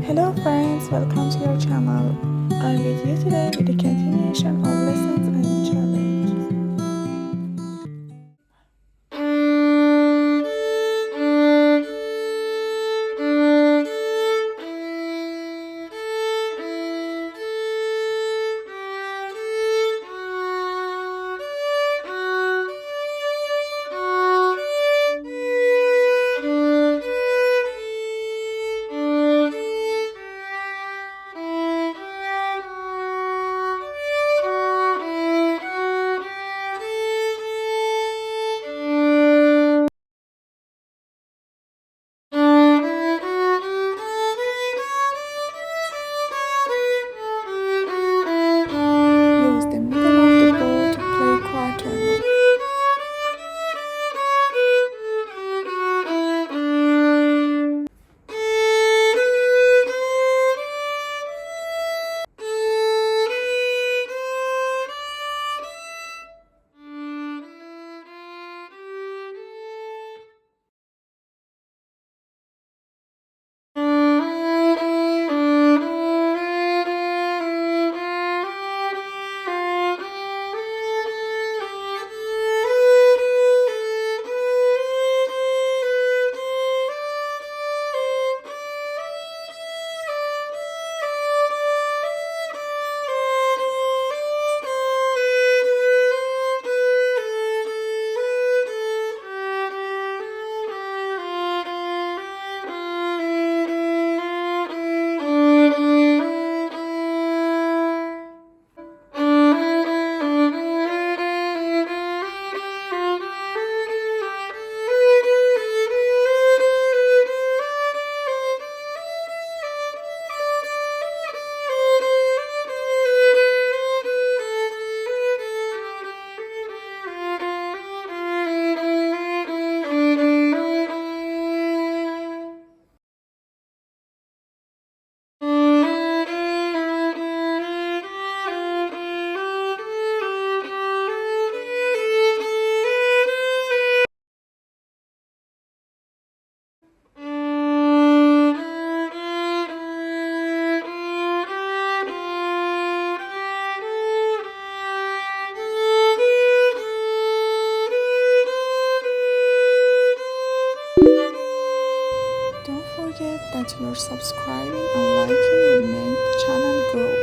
Hello friends, welcome to your channel. I'm with you today with the continuation of lessons and challenges. Use the middle of the bow to play quarter note. Don't forget that your subscribing and liking will make the channel grow.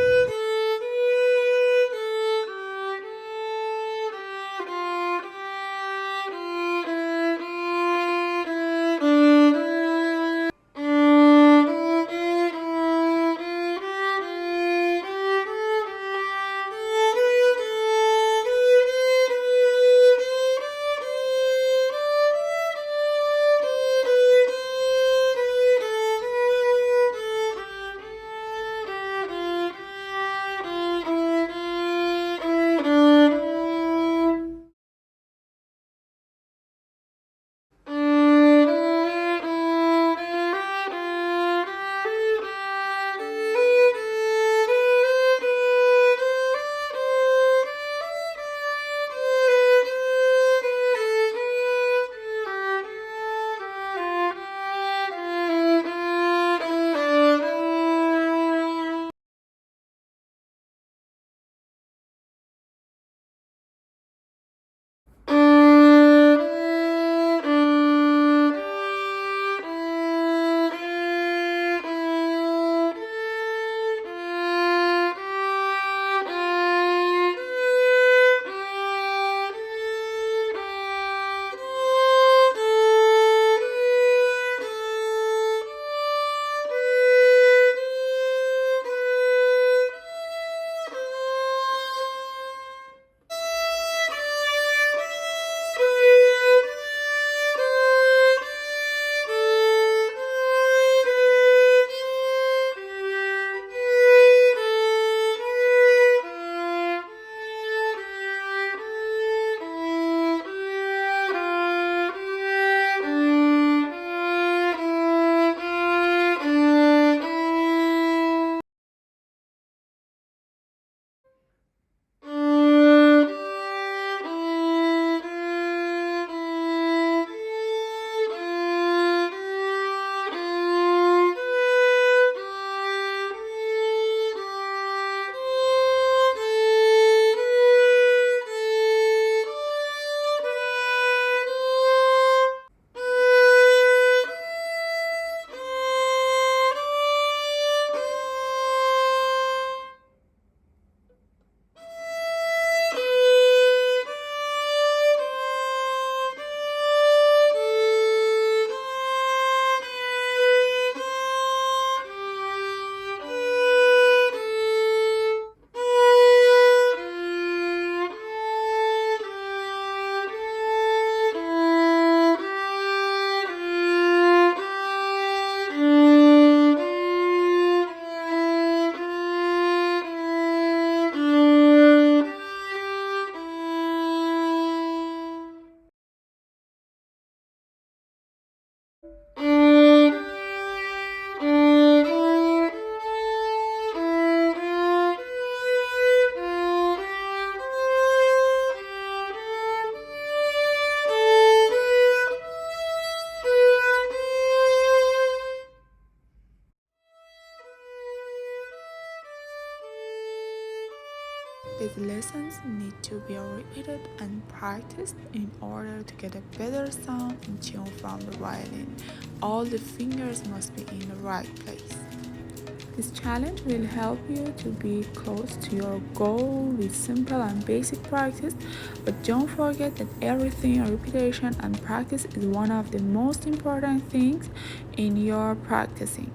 lessons need to be repeated and practiced in order to get a better sound and tune from the violin. All the fingers must be in the right place. This challenge will help you to be close to your goal with simple and basic practice, but don't forget that everything, repetition and practice is one of the most important things in your practicing.